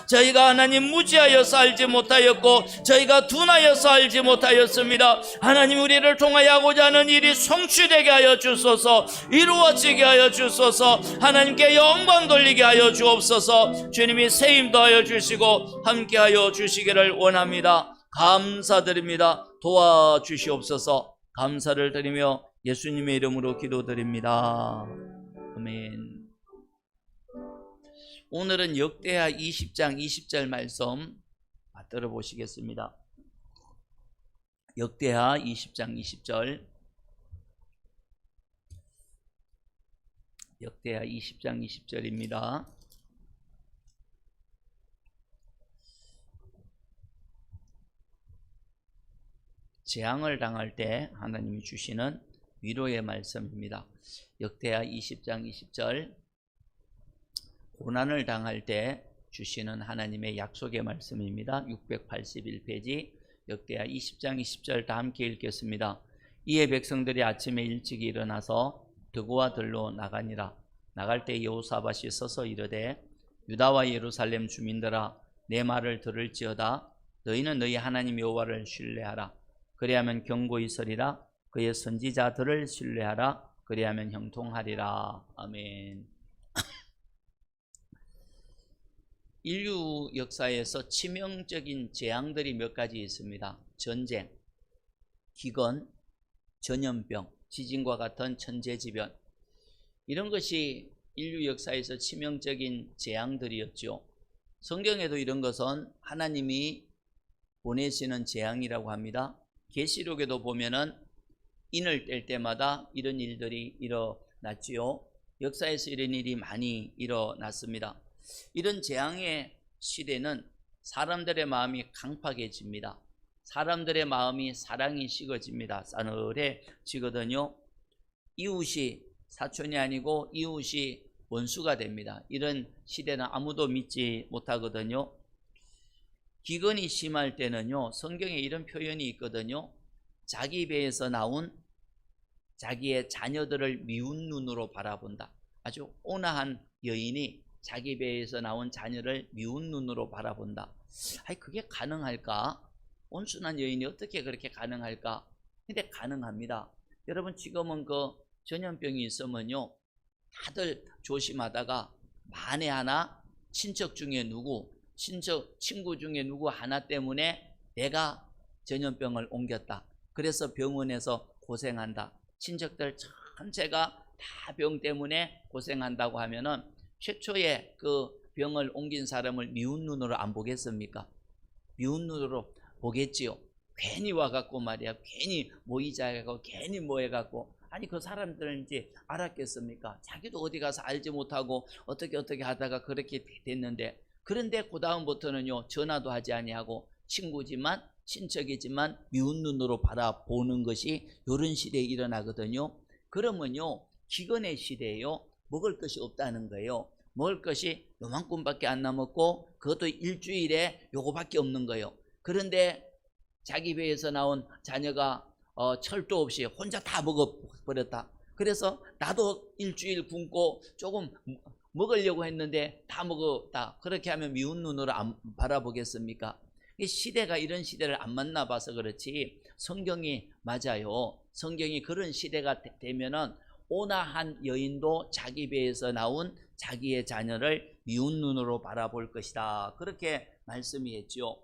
저희가 하나님 무지하여서 알지 못하였고 저희가 둔하여서 알지 못하였습니다. 하나님, 우리를 통하여 하고자 하는 일이 성취되게 하여 주소서, 이루어지게 하여 주소서, 하나님께 영광 돌리게 하여 주옵소서. 주님이 세임 더하여 주시고 함께 하여 주시기를 원합니다. 감사드립니다. 도와주시옵소서. 감사를 드리며 예수님의 이름으로 기도드립니다. 아멘. 오늘은 역대하 20장 20절 말씀 받들어 보시겠습니다. 역대하 20장 20절. 역대하 20장 20절입니다. 재앙을 당할 때 하나님이 주시는 위로의 말씀입니다. 역대하 20장 20절. 고난을 당할 때 주시는 하나님의 약속의 말씀입니다. 681페이지 역대하 20장 20절 다 함께 읽겠습니다. 이에 백성들이 아침에 일찍 일어나서 드고와 들로 나가니라. 나갈 때 여호사밧이 서서 이르되 유다와 예루살렘 주민들아, 내 말을 들을지어다. 너희는 너희 하나님 여호와를 신뢰하라. 그리하면 경고히 서리라. 그의 선지자들을 신뢰하라. 그리하면 형통하리라. 아멘. 인류 역사에서 치명적인 재앙들이 몇 가지 있습니다. 전쟁, 기근, 전염병, 지진과 같은 천재지변, 이런 것이 인류 역사에서 치명적인 재앙들이었죠. 성경에도 이런 것은 하나님이 보내시는 재앙이라고 합니다. 계시록에도 보면은 인을 뗄 때마다 이런 일들이 일어났지요. 역사에서 이런 일이 많이 일어났습니다. 이런 재앙의 시대는 사람들의 마음이 강팍해집니다. 사람들의 마음이 사랑이 식어집니다. 싸늘해지거든요. 이웃이 사촌이 아니고 이웃이 원수가 됩니다. 이런 시대는 아무도 믿지 못하거든요. 기근이 심할 때는요, 성경에 이런 표현이 있거든요. 자기 배에서 나온 자기의 자녀들을 미운 눈으로 바라본다. 아주 온화한 여인이 자기 배에서 나온 자녀를 미운 눈으로 바라본다. 아니, 그게 가능할까? 온순한 여인이 어떻게 그렇게 가능할까? 근데 가능합니다. 여러분, 지금은 그 전염병이 있으면요, 다들 조심하다가 만에 하나 친척 중에 누구, 친구 중에 누구 하나 때문에 내가 전염병을 옮겼다. 그래서 병원에서 고생한다. 친척들 전체가 다 병 때문에 고생한다고 하면은 최초에 그 병을 옮긴 사람을 미운 눈으로 안 보겠습니까? 미운 눈으로 보겠지요. 괜히 와갖고 말이야, 괜히 모이자 해갖고 괜히 뭐 해갖고, 아니 그 사람들은 이제 알았겠습니까? 자기도 어디 가서 알지 못하고 어떻게 하다가 그렇게 됐는데, 그런데 그 다음부터는요, 전화도 하지 아니하고 친구지만 친척이지만 미운 눈으로 바라보는 것이 이런 시대에 일어나거든요. 그러면요, 기근의 시대에요, 먹을 것이 없다는 거예요. 먹을 것이 요만큼밖에 안 남았고 그것도 일주일에 요거밖에 없는 거예요. 그런데 자기 배에서 나온 자녀가 철도 없이 혼자 다 먹어버렸다. 그래서 나도 일주일 굶고 조금 먹으려고 했는데 다 먹었다. 그렇게 하면 미운 눈으로 안 바라보겠습니까? 이 시대가 이런 시대를 안 만나봐서 그렇지, 성경이 맞아요. 성경이 그런 시대가 되면은 온화한 여인도 자기 배에서 나온 자기의 자녀를 미운 눈으로 바라볼 것이다. 그렇게 말씀이 했죠.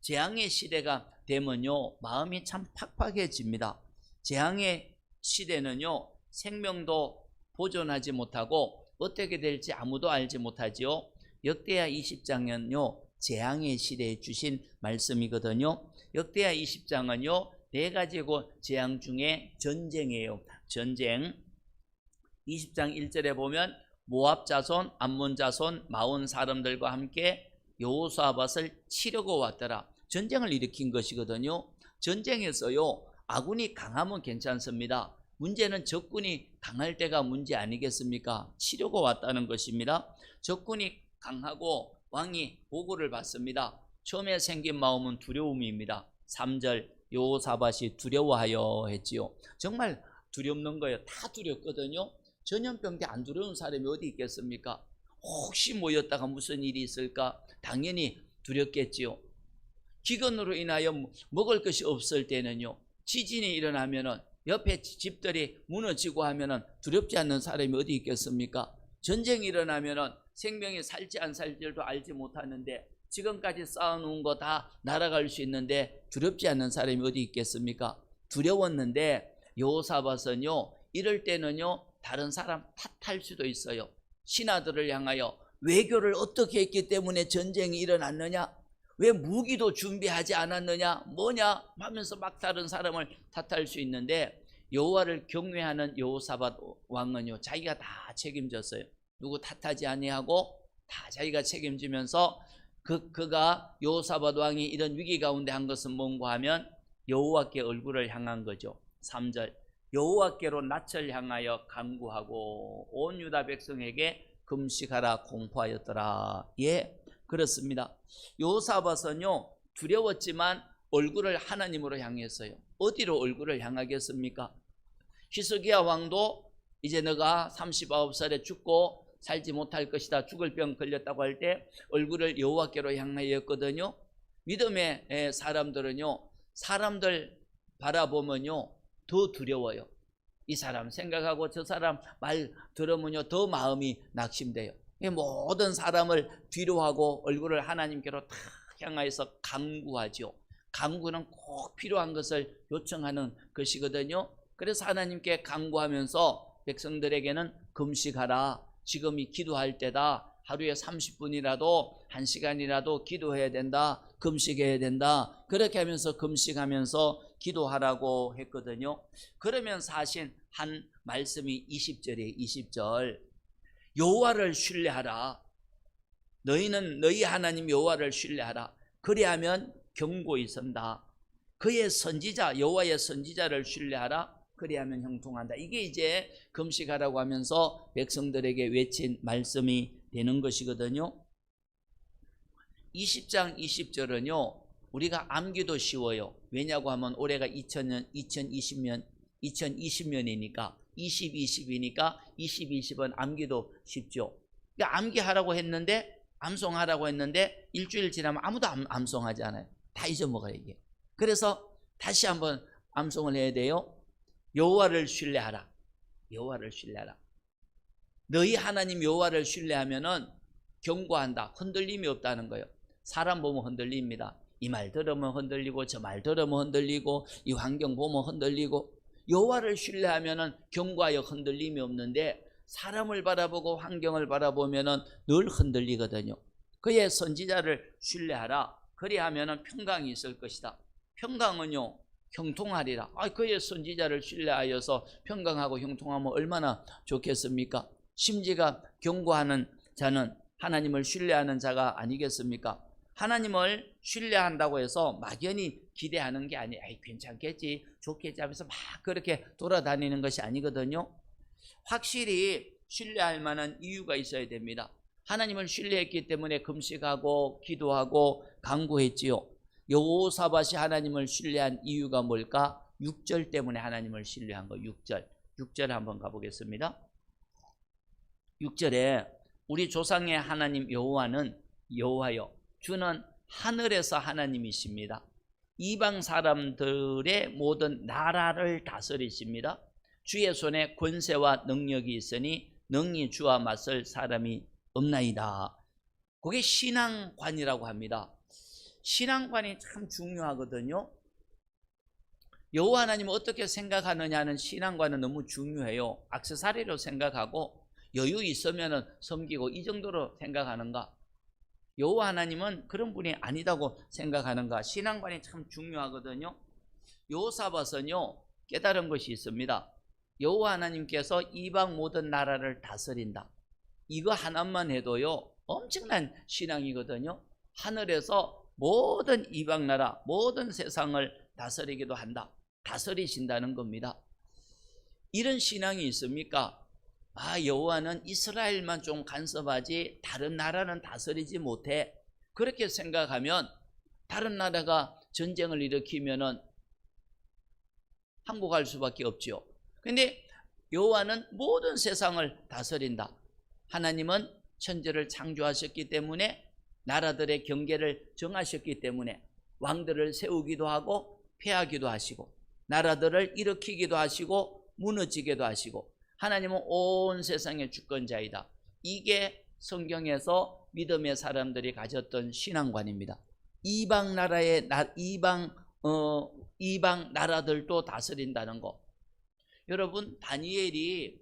재앙의 시대가 되면요, 마음이 참 팍팍해집니다. 재앙의 시대는요, 생명도 보존하지 못하고 어떻게 될지 아무도 알지 못하지요. 역대하 20장은요, 재앙의 시대에 주신 말씀이거든요. 역대하 20장은요, 4가지고 재앙 중에 전쟁이에요. 전쟁. 20장 1절에 보면 모압 자손, 암몬 자손, 마온 사람들과 함께 여호사밧을 치려고 왔더라. 전쟁을 일으킨 것이거든요. 전쟁에서요, 아군이 강하면 괜찮습니다. 문제는 적군이 강할 때가 문제 아니겠습니까? 치려고 왔다는 것입니다. 적군이 강하고 왕이 보고를 받습니다. 처음에 생긴 마음은 두려움입니다. 3절 여호사밧이 두려워하여 했지요. 정말 두렵는 거예요. 다 두렵거든요. 전염병 때 안 두려운 사람이 어디 있겠습니까? 혹시 모였다가 무슨 일이 있을까 당연히 두렵겠지요. 기근으로 인하여 먹을 것이 없을 때는요, 지진이 일어나면은 옆에 집들이 무너지고 하면은 두렵지 않는 사람이 어디 있겠습니까? 전쟁이 일어나면은 생명이 살지 안 살지도 알지 못하는데 지금까지 쌓아놓은 거 다 날아갈 수 있는데 두렵지 않는 사람이 어디 있겠습니까? 두려웠는데 여호사밧은요, 이럴 때는요 다른 사람 탓할 수도 있어요. 신하들을 향하여 외교를 어떻게 했기 때문에 전쟁이 일어났느냐, 왜 무기도 준비하지 않았느냐, 뭐냐 하면서 막 다른 사람을 탓할 수 있는데, 여호와를 경외하는 여호사밧 왕은요 자기가 다 책임졌어요. 누구 탓하지 아니하고 다 자기가 책임지면서 그가 여호사밧 왕이 이런 위기 가운데 한 것은 뭔가 하면 여호와께 얼굴을 향한 거죠. 3절, 여호와께로 낯을 향하여 간구하고 온 유다 백성에게 금식하라 공포하였더라. 예, 그렇습니다. 여호사밧은요 두려웠지만 얼굴을 하나님으로 향했어요. 어디로 얼굴을 향하겠습니까? 히스기야 왕도 이제 너가 39살에 죽고 살지 못할 것이다, 죽을 병 걸렸다고 할 때 얼굴을 여호와께로 향하였거든요. 믿음의 사람들은요 사람들 바라보면요 더 두려워요. 이 사람 생각하고 저 사람 말 들으면요 더 마음이 낙심돼요. 모든 사람을 뒤로하고 얼굴을 하나님께로 다 향하여서 간구하죠. 간구는 꼭 필요한 것을 요청하는 것이거든요. 그래서 하나님께 간구하면서 백성들에게는 금식하라, 지금이 기도할 때다, 하루에 30분이라도 1시간이라도 기도해야 된다, 금식해야 된다, 그렇게 하면서 금식하면서 기도하라고 했거든요. 그러면서 하신 한 말씀이 20절이에요. 20절, 여호와를 신뢰하라. 너희는 너희 하나님 여호와를 신뢰하라. 그리하면 경고히 선다. 그의 선지자 여호와의 선지자를 신뢰하라. 그리하면 형통한다. 이게 이제 금식하라고 하면서 백성들에게 외친 말씀이 되는 것이거든요. 20장 20절은요 우리가 암기도 쉬워요. 왜냐고 하면 올해가 2020년이니까 20, 20이니까 20, 20은 암기도 쉽죠. 그러니까 암기하라고 했는데, 암송하라고 했는데 일주일 지나면 아무도 암송하지 않아요. 다 잊어먹어요 이게. 그래서 다시 한번 암송을 해야 돼요. 여호와를 신뢰하라. 여호와를 신뢰하라. 너희 하나님 여호와를 신뢰하면은 경고한다. 흔들림이 없다는 거예요. 사람 보면 흔들립니다. 이 말 들으면 흔들리고 저 말 들으면 흔들리고 이 환경 보면 흔들리고. 여호와를 신뢰하면은 경고하여 흔들림이 없는데 사람을 바라보고 환경을 바라보면은 늘 흔들리거든요. 그의 선지자를 신뢰하라. 그리하면은 평강이 있을 것이다. 평강은요 형통하리라. 그의 선지자를 신뢰하여서 평강하고 형통하면 얼마나 좋겠습니까? 심지가 경고하는 자는 하나님을 신뢰하는 자가 아니겠습니까? 하나님을 신뢰한다고 해서 막연히 기대하는 게 아니에요. 괜찮겠지, 좋겠지 하면서 막 그렇게 돌아다니는 것이 아니거든요. 확실히 신뢰할 만한 이유가 있어야 됩니다. 하나님을 신뢰했기 때문에 금식하고 기도하고 간구했지요. 여호사밧이 하나님을 신뢰한 이유가 뭘까? 6절 때문에 하나님을 신뢰한 거. 6절 한번 가보겠습니다. 6절에 우리 조상의 하나님 여호와는 여호와여 주는 하늘에서 하나님이십니다. 이방 사람들의 모든 나라를 다스리십니다. 주의 손에 권세와 능력이 있으니 능히 주와 맞설 사람이 없나이다. 그게 신앙관이라고 합니다. 신앙관이 참 중요하거든요. 여호와 하나님을 어떻게 생각하느냐는 신앙관은 너무 중요해요. 액세서리로 생각하고 여유 있으면 섬기고 이 정도로 생각하는가? 여호와 하나님은 그런 분이 아니다고 생각하는가? 신앙관이 참 중요하거든요. 여호사밧은요 깨달은 것이 있습니다. 여호와 하나님께서 이방 모든 나라를 다스린다. 이거 하나만 해도요 엄청난 신앙이거든요. 하늘에서 모든 이방 나라, 모든 세상을 다스리기도 한다. 다스리신다는 겁니다. 이런 신앙이 있습니까? 여호와는 이스라엘만 좀 간섭하지 다른 나라는 다스리지 못해. 그렇게 생각하면 다른 나라가 전쟁을 일으키면은 항복할 수밖에 없죠. 근데 여호와는 모든 세상을 다스린다. 하나님은 천지를 창조하셨기 때문에 나라들의 경계를 정하셨기 때문에 왕들을 세우기도 하고 패하기도 하시고 나라들을 일으키기도 하시고 무너지기도 하시고 하나님은 온 세상의 주권자이다. 이게 성경에서 믿음의 사람들이 가졌던 신앙관입니다. 이방 나라들도 다스린다는 거. 여러분, 다니엘이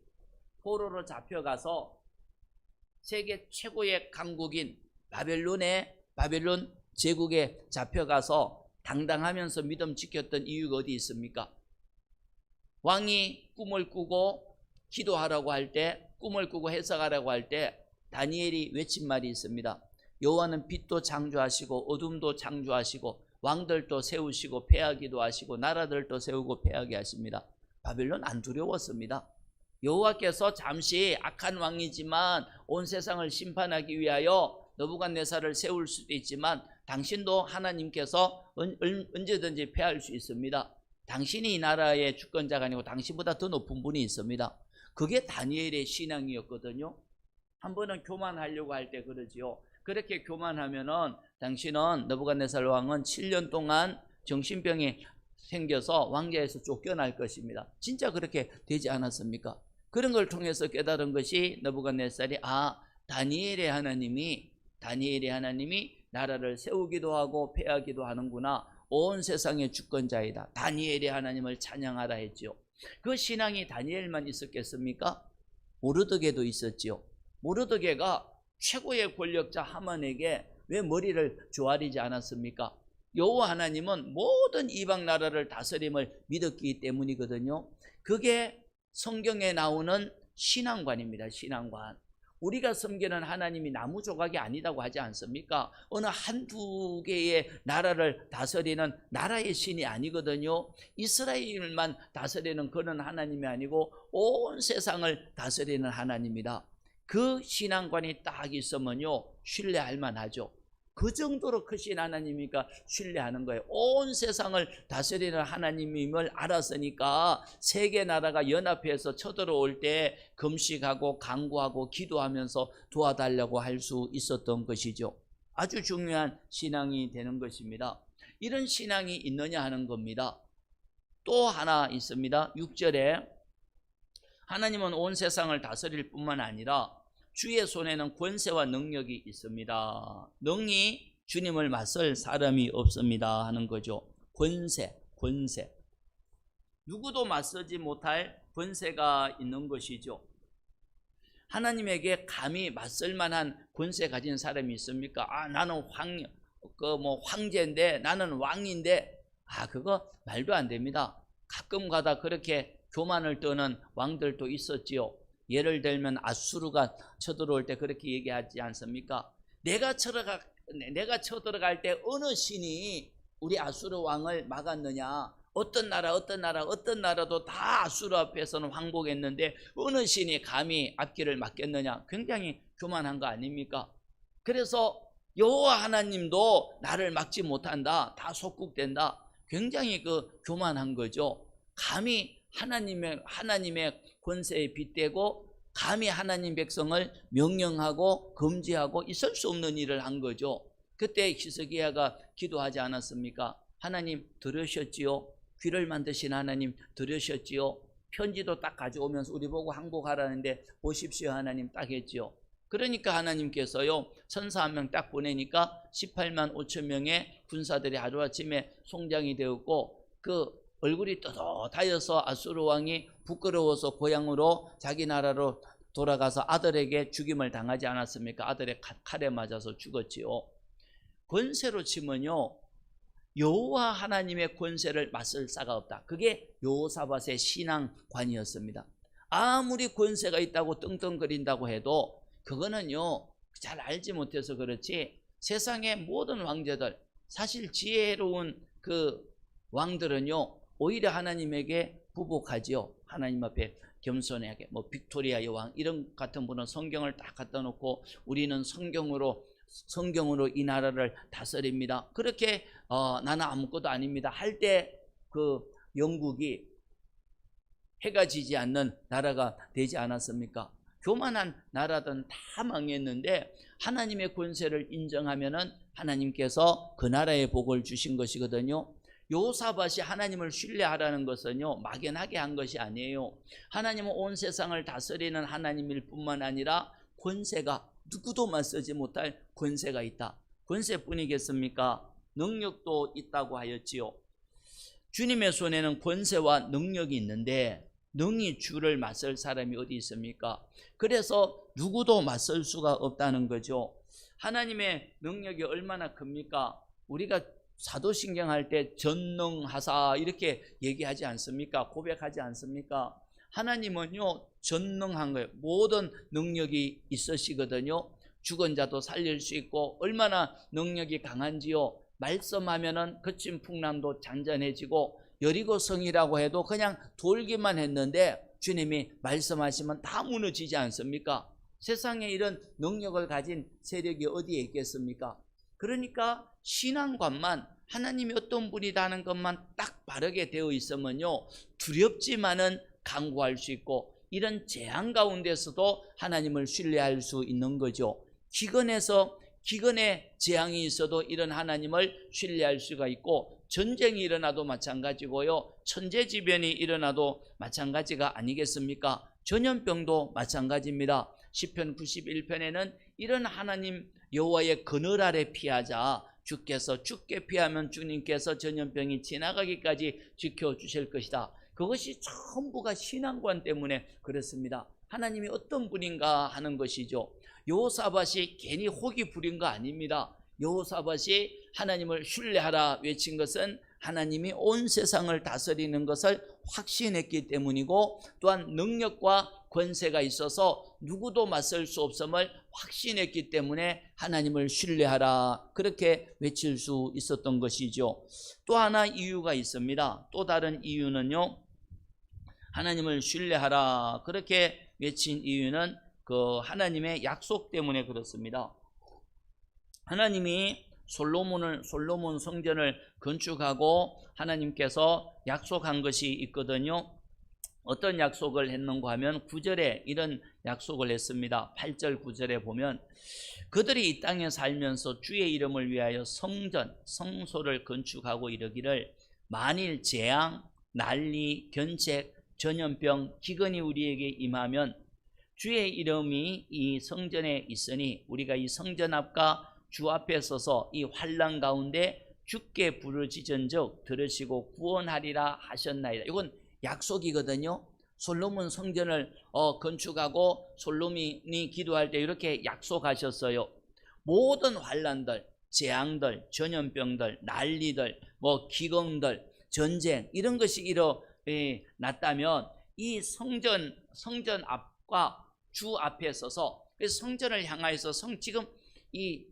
포로로 잡혀가서 세계 최고의 강국인 바벨론 제국에 잡혀가서 당당하면서 믿음 지켰던 이유가 어디 있습니까? 왕이 꿈을 꾸고 기도하라고 할 때, 꿈을 꾸고 해석하라고 할 때 다니엘이 외친 말이 있습니다. 여호와는 빛도 창조하시고 어둠도 창조하시고 왕들도 세우시고 패하기도 하시고 나라들도 세우고 패하게 하십니다. 바벨론 안 두려웠습니다. 여호와께서 잠시 악한 왕이지만 온 세상을 심판하기 위하여 느부갓네살을 세울 수도 있지만 당신도 하나님께서 언제든지 패할 수 있습니다. 당신이 이 나라의 주권자가 아니고 당신보다 더 높은 분이 있습니다. 그게 다니엘의 신앙이었거든요. 한 번은 교만하려고 할 때 그러지요. 그렇게 교만하면은 당신은 느부갓네살 왕은 7년 동안 정신병이 생겨서 왕좌에서 쫓겨날 것입니다. 진짜 그렇게 되지 않았습니까? 그런 걸 통해서 깨달은 것이 느부갓네살이 다니엘의 하나님이 나라를 세우기도 하고 패하기도 하는구나. 온 세상의 주권자이다. 다니엘의 하나님을 찬양하라 했지요. 그 신앙이 다니엘만 있었겠습니까? 모르드게도 있었지요. 모르드게가 최고의 권력자 하만에게 왜 머리를 조아리지 않았습니까? 여호와 하나님은 모든 이방 나라를 다스림을 믿었기 때문이거든요. 그게 성경에 나오는 신앙관입니다. 신앙관. 우리가 섬기는 하나님이 나무 조각이 아니다고 하지 않습니까? 어느 한두 개의 나라를 다스리는 나라의 신이 아니거든요. 이스라엘만 다스리는 그런 하나님이 아니고 온 세상을 다스리는 하나님이다. 그 신앙관이 딱 있으면요 신뢰할 만하죠. 그 정도로 크신 하나님이니까 신뢰하는 거예요. 온 세상을 다스리는 하나님임을 알았으니까 세계 나라가 연합해서 쳐들어올 때 금식하고 간구하고 기도하면서 도와달라고 할 수 있었던 것이죠. 아주 중요한 신앙이 되는 것입니다. 이런 신앙이 있느냐 하는 겁니다. 또 하나 있습니다. 6절에 하나님은 온 세상을 다스릴 뿐만 아니라 주의 손에는 권세와 능력이 있습니다. 능히 주님을 맞설 사람이 없습니다 하는 거죠. 권세. 누구도 맞서지 못할 권세가 있는 것이죠. 하나님에게 감히 맞설 만한 권세 가진 사람이 있습니까? 나는 황제인데, 나는 왕인데, 그거 말도 안 됩니다. 가끔 가다 그렇게 교만을 떠는 왕들도 있었지요. 예를 들면 아수르가 쳐들어올 때 그렇게 얘기하지 않습니까? 내가 쳐들어갈 때 어느 신이 우리 아수르 왕을 막았느냐? 어떤 나라도 다 아수르 앞에서는 항복했는데 어느 신이 감히 앞길을 막겠느냐? 굉장히 교만한 거 아닙니까? 그래서 여호와 하나님도 나를 막지 못한다. 다 속국된다. 굉장히 교만한 거죠. 감히 하나님의 권세에 빗대고 감히 하나님 백성을 명령하고 금지하고 있을 수 없는 일을 한 거죠. 그때 히스기야가 기도하지 않았습니까? 하나님 들으셨지요? 귀를 만드신 하나님 들으셨지요? 편지도 딱 가져오면서 우리 보고 항복하라는데 보십시오 하나님 딱 했지요. 그러니까 하나님께서요 천사 한 명 딱 보내니까 18만 5천 명의 군사들이 하루아침에 송장이 되었고 그 얼굴이 떳떳하여서 아수르 왕이 부끄러워서 고향으로 자기 나라로 돌아가서 아들에게 죽임을 당하지 않았습니까? 아들의 칼에 맞아서 죽었지요. 권세로 치면요 여호와 하나님의 권세를 맞설 자가 없다. 그게 여호사밧의 신앙관이었습니다. 아무리 권세가 있다고 떵떵거린다고 해도 그거는요 잘 알지 못해서 그렇지 세상의 모든 왕제들 사실 지혜로운 그 왕들은요 오히려 하나님에게 부복하지요. 하나님 앞에 겸손하게 빅토리아 여왕 이런 같은 분은 성경을 딱 갖다 놓고 우리는 성경으로 이 나라를 다스립니다. 그렇게 나는 아무것도 아닙니다 할 때 그 영국이 해가 지지 않는 나라가 되지 않았습니까? 교만한 나라든 다 망했는데 하나님의 권세를 인정하면은 하나님께서 그 나라에 복을 주신 것이거든요. 여호사밧이 하나님을 신뢰하라는 것은요, 막연하게 한 것이 아니에요. 하나님은 온 세상을 다스리는 하나님일 뿐만 아니라 권세가, 누구도 맞서지 못할 권세가 있다. 권세뿐이겠습니까? 능력도 있다고 하였지요. 주님의 손에는 권세와 능력이 있는데 능히 주를 맞설 사람이 어디 있습니까? 그래서 누구도 맞설 수가 없다는 거죠. 하나님의 능력이 얼마나 큽니까? 우리가 사도신경 할 때 전능하사 이렇게 얘기하지 않습니까? 고백하지 않습니까? 하나님은요, 전능한 거예요. 모든 능력이 있으시거든요. 죽은 자도 살릴 수 있고 얼마나 능력이 강한지요. 말씀하면은 거친 풍랑도 잔잔해지고 여리고 성이라고 해도 그냥 돌기만 했는데 주님이 말씀하시면 다 무너지지 않습니까? 세상에 이런 능력을 가진 세력이 어디에 있겠습니까? 그러니까 신앙관만 하나님이 어떤 분이라는 것만 딱 바르게 되어 있으면요, 두렵지만은 강구할 수 있고 이런 재앙 가운데서도 하나님을 신뢰할 수 있는 거죠. 기근에 재앙이 있어도 이런 하나님을 신뢰할 수가 있고 전쟁이 일어나도 마찬가지고요, 천재지변이 일어나도 마찬가지가 아니겠습니까? 전염병도 마찬가지입니다. 시편 91편에는 이런 하나님 여호와의 그늘 아래 피하자, 주께서 죽게 피하면 주님께서 전염병이 지나가기까지 지켜주실 것이다. 그것이 전부가 신앙관 때문에 그렇습니다. 하나님이 어떤 분인가 하는 것이죠. 여호사밧이 괜히 혹이 부린 거 아닙니다. 여호사밧이 하나님을 신뢰하라 외친 것은 하나님이 온 세상을 다스리는 것을 확신했기 때문이고 또한 능력과 권세가 있어서 누구도 맞설 수 없음을 확신했기 때문에 하나님을 신뢰하라 그렇게 외칠 수 있었던 것이죠. 또 하나 이유가 있습니다. 또 다른 이유는요, 하나님을 신뢰하라 그렇게 외친 이유는 그 하나님의 약속 때문에 그렇습니다. 하나님이 솔로몬 성전을 건축하고 하나님께서 약속한 것이 있거든요. 어떤 약속을 했는가 하면 9절에 이런 약속을 했습니다. 8절 9절에 보면 그들이 이 땅에 살면서 주의 이름을 위하여 성소를 건축하고 이르기를 만일 재앙, 난리, 견책, 전염병, 기근이 우리에게 임하면 주의 이름이 이 성전에 있으니 우리가 이 성전 앞과 주 앞에 서서 이 환난 가운데 주께 부르짖은즉 들으시고 구원하리라 하셨나이다. 이건 약속이거든요. 솔로몬 성전을 건축하고 솔로몬이 기도할 때 이렇게 약속하셨어요. 모든 환난들, 재앙들, 전염병들, 난리들, 기근들, 전쟁 이런 것이 일어났다면 이 성전 앞과 주 앞에 서서 성전을 향하여서 지금 이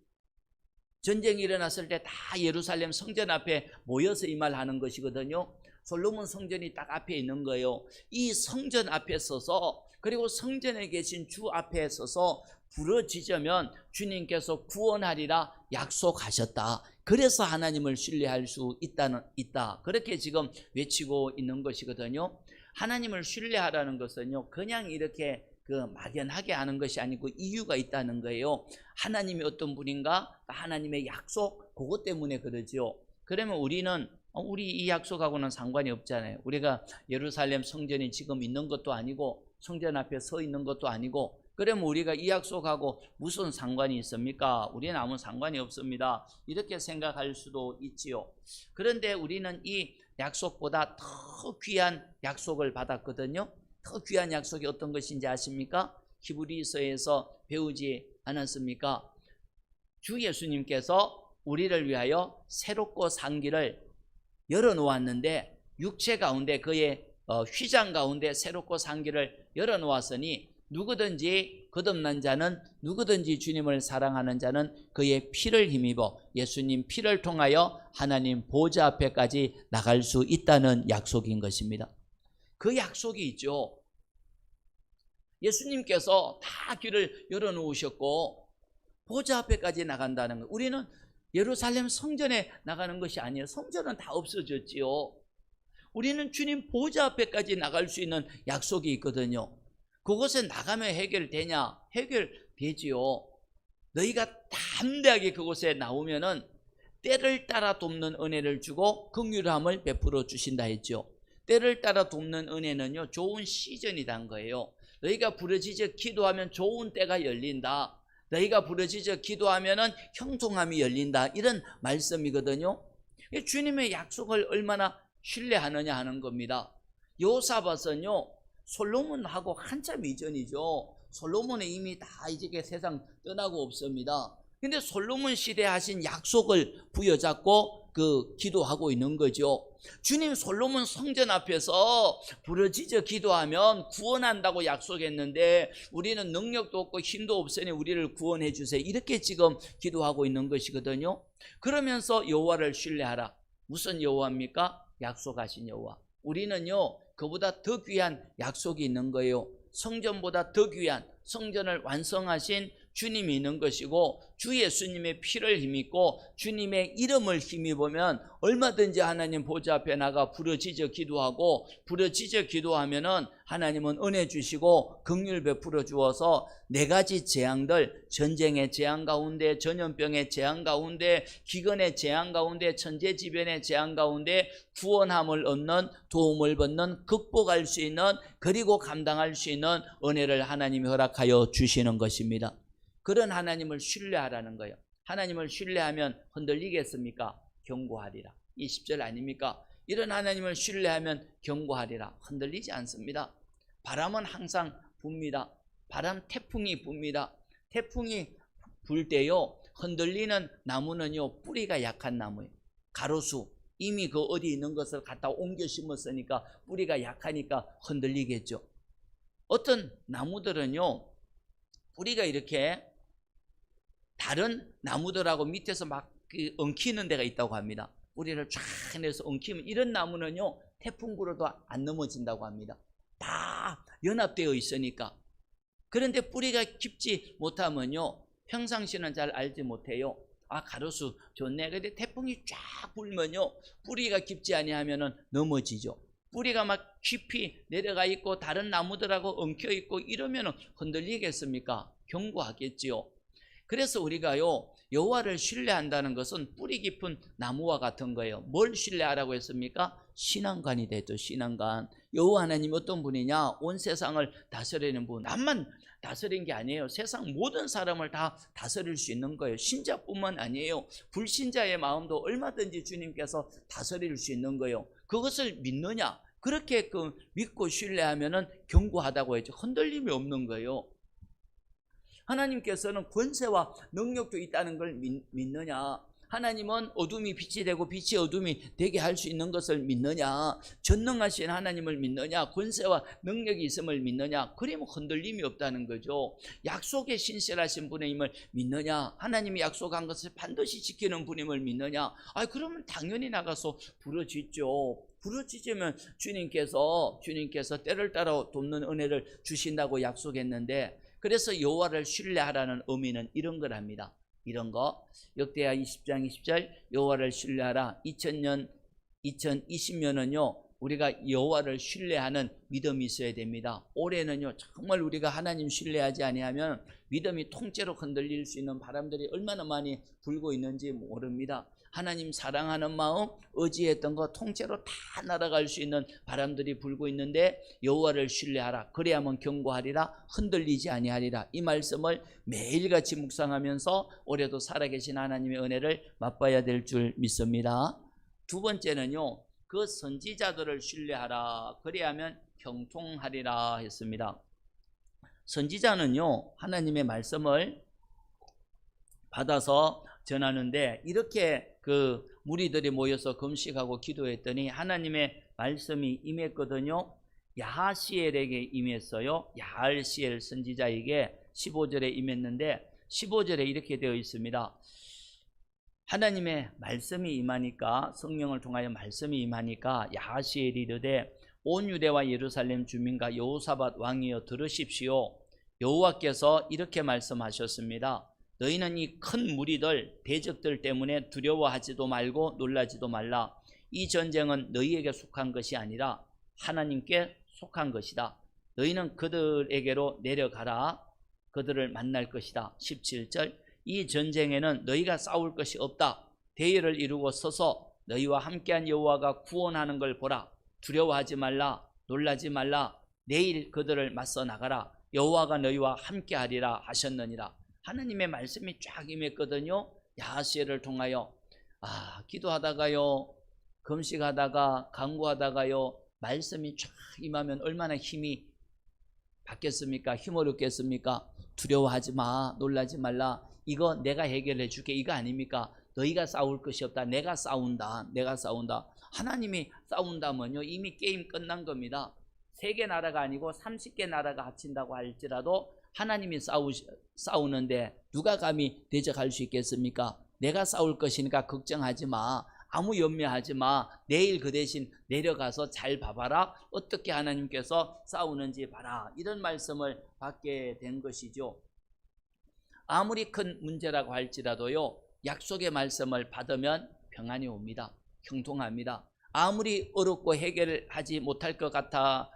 전쟁이 일어났을 때 다 예루살렘 성전 앞에 모여서 이 말 하는 것이거든요. 솔로몬 성전이 딱 앞에 있는 거예요. 이 성전 앞에 서서 그리고 성전에 계신 주 앞에 서서 부르짖으면 주님께서 구원하리라 약속하셨다. 그래서 하나님을 신뢰할 수 있다. 그렇게 지금 외치고 있는 것이거든요. 하나님을 신뢰하라는 것은요, 그냥 이렇게 막연하게 하는 것이 아니고 이유가 있다는 거예요. 하나님이 어떤 분인가? 하나님의 약속, 그것 때문에 그러죠. 그러면 우리 이 약속하고는 상관이 없잖아요. 우리가 예루살렘 성전이 지금 있는 것도 아니고 성전 앞에 서 있는 것도 아니고 그러면 우리가 이 약속하고 무슨 상관이 있습니까? 우리는 아무 상관이 없습니다. 이렇게 생각할 수도 있지요. 그런데 우리는 이 약속보다 더 귀한 약속을 받았거든요. 더 귀한 약속이 어떤 것인지 아십니까? 히브리서에서 배우지 않았습니까? 주 예수님께서 우리를 위하여 새롭고 산 길을 열어놓았는데 육체 가운데 그의 휘장 가운데 새롭고 산 길을 열어놓았으니 누구든지 거듭난 자는 누구든지 주님을 사랑하는 자는 그의 피를 힘입어 예수님 피를 통하여 하나님 보좌 앞에까지 나갈 수 있다는 약속인 것입니다. 그 약속이 있죠. 예수님께서 다 길을 열어놓으셨고 보좌 앞에까지 나간다는 것. 우리는 예루살렘 성전에 나가는 것이 아니에요. 성전은 다 없어졌지요. 우리는 주님 보좌 앞에까지 나갈 수 있는 약속이 있거든요. 그곳에 나가면 해결되냐? 해결되지요. 너희가 담대하게 그곳에 나오면은 때를 따라 돕는 은혜를 주고 긍휼함을 베풀어 주신다 했죠. 때를 따라 돕는 은혜는요, 좋은 시즌이란 거예요. 너희가 부르짖어 기도하면 좋은 때가 열린다. 너희가 부르짖어 기도하면은 형통함이 열린다. 이런 말씀이거든요. 주님의 약속을 얼마나 신뢰하느냐 하는 겁니다. 여호사밧은요, 솔로몬하고 한참 이전이죠. 솔로몬은 이미 다 이제 세상 떠나고 없습니다. 근데 솔로몬 시대에 하신 약속을 부여잡고 기도하고 있는 거죠. 주님 솔로몬 성전 앞에서 부르짖어 기도하면 구원한다고 약속했는데 우리는 능력도 없고 힘도 없으니 우리를 구원해 주세요. 이렇게 지금 기도하고 있는 것이거든요. 그러면서 여호와를 신뢰하라. 무슨 여호와입니까? 약속하신 여호와. 우리는요, 그보다 더 귀한 약속이 있는 거예요. 성전보다 더 귀한 성전을 완성하신 주님이 있는 것이고, 주 예수님의 피를 힘입고 주님의 이름을 힘입으면 얼마든지 하나님 보좌 앞에 나가 부르짖어 기도하고, 부르짖어 기도하면은 하나님은 은혜 주시고 긍휼 베풀어 주어서 네 가지 재앙들, 전쟁의 재앙 가운데, 전염병의 재앙 가운데, 기근의 재앙 가운데, 천재지변의 재앙 가운데 구원함을 얻는, 도움을 받는, 극복할 수 있는, 그리고 감당할 수 있는 은혜를 하나님이 허락하여 주시는 것입니다. 그런 하나님을 신뢰하라는 거예요. 하나님을 신뢰하면 흔들리겠습니까? 경고하리라. 이 10절 아닙니까? 이런 하나님을 신뢰하면 경고하리라. 흔들리지 않습니다. 바람은 항상 붑니다. 바람, 태풍이 붑니다. 태풍이 불 때요, 흔들리는 나무는요, 뿌리가 약한 나무예요. 가로수, 이미 그 어디 있는 것을 갖다 옮겨 심었으니까 뿌리가 약하니까 흔들리겠죠. 어떤 나무들은요, 뿌리가 이렇게 다른 나무들하고 밑에서 막 엉키는 데가 있다고 합니다. 뿌리를 쫙 내서 엉키면, 이런 나무는요, 태풍 불어도 안 넘어진다고 합니다. 다 연합되어 있으니까. 그런데 뿌리가 깊지 못하면요, 평상시는 잘 알지 못해요. 아, 가로수 좋네. 근데 태풍이 쫙 불면요, 뿌리가 깊지 아니하면은 넘어지죠. 뿌리가 막 깊이 내려가 있고 다른 나무들하고 엉켜 있고 이러면은 흔들리겠습니까? 경고하겠지요. 그래서 우리가요, 여호와를 신뢰한다는 것은 뿌리 깊은 나무와 같은 거예요. 뭘 신뢰하라고 했습니까? 신앙관이 되죠. 신앙관. 여호와 하나님 어떤 분이냐? 온 세상을 다스리는 분. 나만 다스린 게 아니에요. 세상 모든 사람을 다 다스릴 수 있는 거예요. 신자뿐만 아니에요. 불신자의 마음도 얼마든지 주님께서 다스릴 수 있는 거예요. 그것을 믿느냐? 그렇게 믿고 신뢰하면은 경고하다고 했죠. 흔들림이 없는 거예요. 하나님께서는 권세와 능력도 있다는 걸 믿느냐? 하나님은 어둠이 빛이 되고 빛이 어둠이 되게 할 수 있는 것을 믿느냐? 전능하신 하나님을 믿느냐? 권세와 능력이 있음을 믿느냐? 그러면 흔들림이 없다는 거죠. 약속에 신실하신 분임을 믿느냐? 하나님이 약속한 것을 반드시 지키는 분임을 믿느냐? 그러면 당연히 나가서 부르짖죠. 부르짖으면 주님께서 때를 따라 돕는 은혜를 주신다고 약속했는데, 그래서 여호와를 신뢰하라는 의미는 이런 거랍니다. 이런 거, 역대하 20장 20절, 여호와를 신뢰하라. 2020년은요 우리가 여호와를 신뢰하는 믿음이 있어야 됩니다. 올해는요 정말 우리가 하나님 신뢰하지 아니하면 믿음이 통째로 흔들릴 수 있는 바람들이 얼마나 많이 불고 있는지 모릅니다. 하나님 사랑하는 마음, 의지했던 거 통째로 다 날아갈 수 있는 바람들이 불고 있는데, 여호와를 신뢰하라. 그래야만 경고하리라. 흔들리지 아니하리라. 이 말씀을 매일같이 묵상하면서 올해도 살아계신 하나님의 은혜를 맛봐야 될 줄 믿습니다. 두 번째는요, 그 선지자들을 신뢰하라. 그래야만 형통하리라 했습니다. 선지자는요 하나님의 말씀을 받아서 전하는데, 이렇게 무리들이 모여서 금식하고 기도했더니 하나님의 말씀이 임했거든요. 야하시엘에게 임했어요. 야할시엘 선지자에게 15절에 임했는데, 15절에 이렇게 되어 있습니다. 하나님의 말씀이 임하니까, 성령을 통하여 말씀이 임하니까 야하시엘이 이르되, 온 유대와 예루살렘 주민과 여호사밧 왕이여 들으십시오. 여호와께서 이렇게 말씀하셨습니다. 너희는 이 큰 무리들, 대적들 때문에 두려워하지도 말고 놀라지도 말라. 이 전쟁은 너희에게 속한 것이 아니라 하나님께 속한 것이다. 너희는 그들에게로 내려가라. 그들을 만날 것이다. 17절 이 전쟁에는 너희가 싸울 것이 없다. 대열을 이루고 서서 너희와 함께한 여호와가 구원하는 걸 보라. 두려워하지 말라. 놀라지 말라. 내일 그들을 맞서 나가라. 여호와가 너희와 함께하리라 하셨느니라. 하나님의 말씀이 쫙 임했거든요. 야하시엘을 통하여. 기도하다가요, 금식하다가, 간구하다가요, 말씀이 쫙 임하면 얼마나 힘이 받겠습니까? 힘어렵겠습니까? 두려워하지 마. 놀라지 말라. 이거 내가 해결해 줄게. 이거 아닙니까? 너희가 싸울 것이 없다. 내가 싸운다. 내가 싸운다. 하나님이 싸운다면요, 이미 게임 끝난 겁니다. 3개 나라가 아니고 30개 나라가 합친다고 할지라도 하나님이 싸우는데 누가 감히 대적할 수 있겠습니까? 내가 싸울 것이니까 걱정하지 마. 아무 염려하지 마. 내일 그 대신 내려가서 잘 봐봐라. 어떻게 하나님께서 싸우는지 봐라. 이런 말씀을 받게 된 것이죠. 아무리 큰 문제라고 할지라도요, 약속의 말씀을 받으면 평안이 옵니다. 형통합니다. 아무리 어렵고 해결하지 못할 것 같다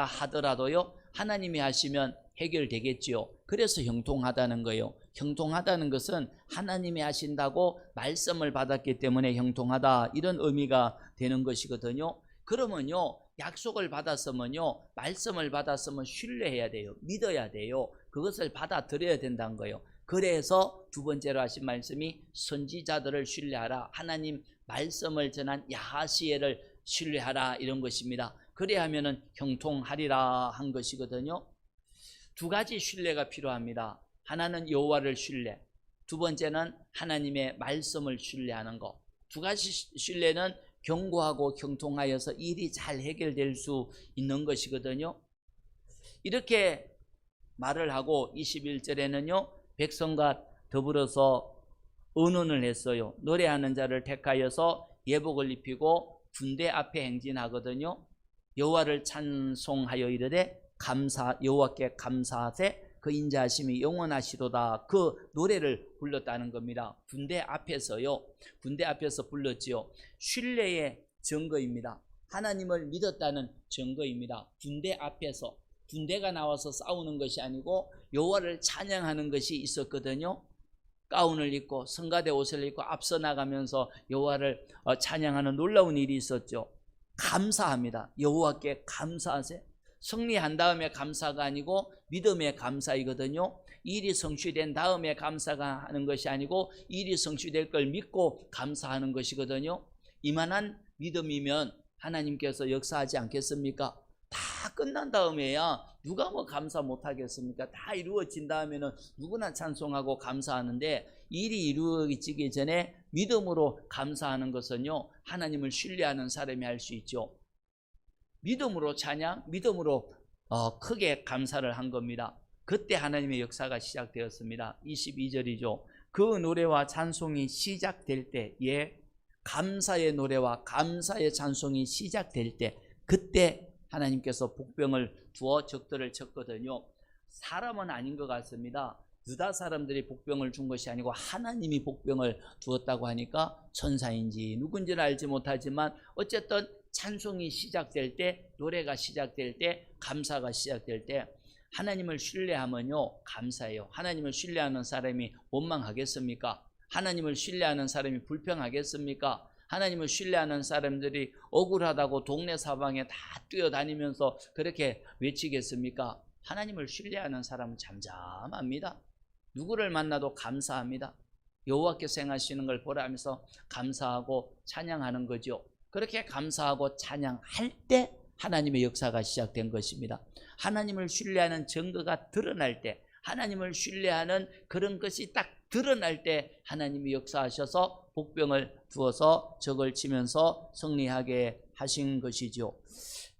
하더라도요, 하나님이 하시면 해결되겠지요. 그래서 형통하다는 거예요. 형통하다는 것은 하나님이 하신다고 말씀을 받았기 때문에 형통하다, 이런 의미가 되는 것이거든요. 그러면요, 약속을 받았으면요, 말씀을 받았으면 신뢰해야 돼요. 믿어야 돼요. 그것을 받아들여야 된다는 거예요. 그래서 두 번째로 하신 말씀이 선지자들을 신뢰하라. 하나님 말씀을 전한 야하시엘을 신뢰하라, 이런 것입니다. 그래야 하면은 형통하리라 한 것이거든요. 두 가지 신뢰가 필요합니다. 하나는 여호와를 신뢰, 두 번째는 하나님의 말씀을 신뢰하는 것. 두 가지 신뢰는 견고하고 형통하여서 일이 잘 해결될 수 있는 것이거든요. 이렇게 말을 하고 21절에는요, 백성과 더불어서 의논을 했어요. 노래하는 자를 택하여서 예복을 입히고 군대 앞에 행진하거든요. 여호와를 찬송하여 이르되 여호와께 감사하세 그 인자하심이 영원하시도다. 그 노래를 불렀다는 겁니다. 군대 앞에서요. 군대 앞에서 불렀지요. 신뢰의 증거입니다. 하나님을 믿었다는 증거입니다. 군대 앞에서, 군대가 나와서 싸우는 것이 아니고 여호와를 찬양하는 것이 있었거든요. 가운을 입고 성가대 옷을 입고 앞서 나가면서 여호와를 찬양하는 놀라운 일이 있었죠. 감사합니다. 여호와께 감사하세. 승리한 다음에 감사가 아니고 믿음의 감사이거든요. 일이 성취된 다음에 감사가 하는 것이 아니고 일이 성취될 걸 믿고 감사하는 것이거든요. 이만한 믿음이면 하나님께서 역사하지 않겠습니까? 다 끝난 다음에야 누가 뭐 감사 못하겠습니까? 다 이루어진 다음에는 누구나 찬송하고 감사하는데, 일이 이루어지기 전에 믿음으로 감사하는 것은요, 하나님을 신뢰하는 사람이 할 수 있죠. 믿음으로 찬양, 믿음으로 크게 감사를 한 겁니다. 그때 하나님의 역사가 시작되었습니다. 22절이죠. 그 노래와 찬송이 시작될 때, 감사의 노래와 감사의 찬송이 시작될 때, 그때 하나님께서 복병을 두어 적들을 쳤거든요. 사람은 아닌 것 같습니다. 유다 사람들이 복병을 준 것이 아니고 하나님이 복병을 두었다고 하니까 천사인지 누군지는 알지 못하지만 어쨌든 찬송이 시작될 때, 노래가 시작될 때, 감사가 시작될 때 하나님을 신뢰하면요, 감사해요. 하나님을 신뢰하는 사람이 원망하겠습니까? 하나님을 신뢰하는 사람이 불평하겠습니까? 하나님을 신뢰하는 사람들이 억울하다고 동네 사방에 다 뛰어다니면서 그렇게 외치겠습니까? 하나님을 신뢰하는 사람은 잠잠합니다. 누구를 만나도 감사합니다. 여호와께서 행하시는 걸 보라 하면서 감사하고 찬양하는 거죠. 그렇게 감사하고 찬양할 때 하나님의 역사가 시작된 것입니다. 하나님을 신뢰하는 증거가 드러날 때, 하나님을 신뢰하는 그런 것이 딱 드러날 때 하나님이 역사하셔서 복병을 두어서 적을 치면서 승리하게 하신 것이죠.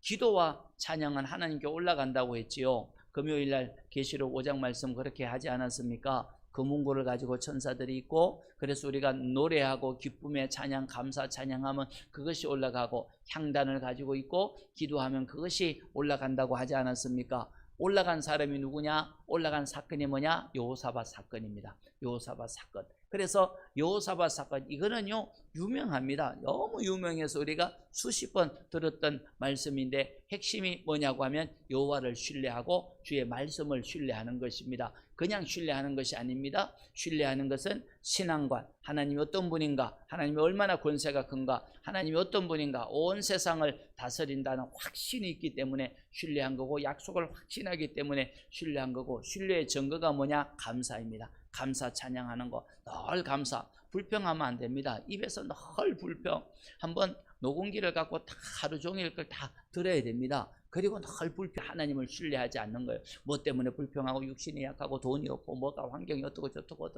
기도와 찬양은 하나님께 올라간다고 했지요. 금요일날 계시록 5장 말씀 그렇게 하지 않았습니까? 금은고를 가지고 천사들이 있고, 그래서 우리가 노래하고 기쁨의 찬양, 감사 찬양하면 그것이 올라가고, 향단을 가지고 있고 기도하면 그것이 올라간다고 하지 않았습니까? 올라간 사람이 누구냐? 올라간 사건이 뭐냐? 여호사밧 사건입니다. 여호사밧 사건. 그래서 여호사밧 사건 이거는요 유명합니다. 너무 유명해서 우리가 수십 번 들었던 말씀인데 핵심이 뭐냐고 하면 여호와를 신뢰하고 주의 말씀을 신뢰하는 것입니다. 그냥 신뢰하는 것이 아닙니다. 신뢰하는 것은 신앙관, 하나님이 어떤 분인가, 하나님이 얼마나 권세가 큰가, 하나님이 어떤 분인가, 온 세상을 다스린다는 확신이 있기 때문에 신뢰한 거고, 약속을 확신하기 때문에 신뢰한 거고, 신뢰의 증거가 뭐냐? 감사입니다. 감사 찬양하는 거, 늘 감사. 불평하면 안 됩니다. 입에서 늘 불평. 한번 녹음기를 갖고 다 하루 종일 걸 다 들어야 됩니다. 그리고 늘 불평, 하나님을 신뢰하지 않는 거예요. 뭐 때문에 불평하고 육신이 약하고 돈이 없고 뭐가 환경이 어떻고 저떻고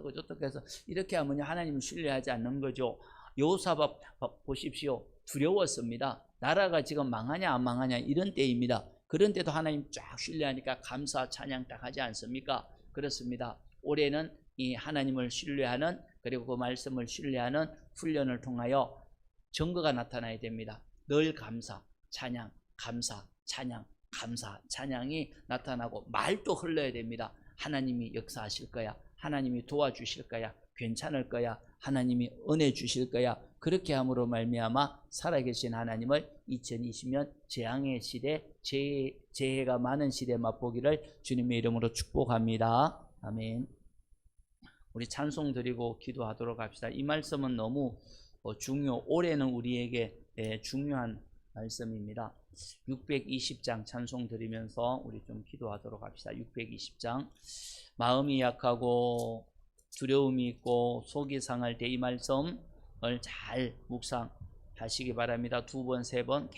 해서 이렇게 하면 하나님을 신뢰하지 않는 거죠. 여호사밧 보십시오. 두려웠습니다. 나라가 지금 망하냐 안 망하냐 이런 때입니다. 그런데도 하나님 쫙 신뢰하니까 감사 찬양 딱 하지 않습니까? 그렇습니다. 올해는 이 하나님을 신뢰하는, 그리고 그 말씀을 신뢰하는 훈련을 통하여 증거가 나타나야 됩니다. 늘 감사, 찬양, 감사, 찬양, 감사, 찬양이 나타나고 말도 흘러야 됩니다. 하나님이 역사하실 거야. 하나님이 도와주실 거야. 괜찮을 거야. 하나님이 은혜 주실 거야. 그렇게 함으로 말미암아 살아계신 하나님을 2020년 재앙의 시대, 재해가 많은 시대 맛보기를 주님의 이름으로 축복합니다. 아멘. 우리 찬송 드리고 기도하도록 합시다. 이 말씀은 너무 올해는 우리에게 중요한 말씀입니다. 620장 찬송 드리면서 우리 좀 기도하도록 합시다. 620장. 마음이 약하고 두려움이 있고 속이 상할 때 이 말씀을 잘 묵상하시기 바랍니다. 2번, 3번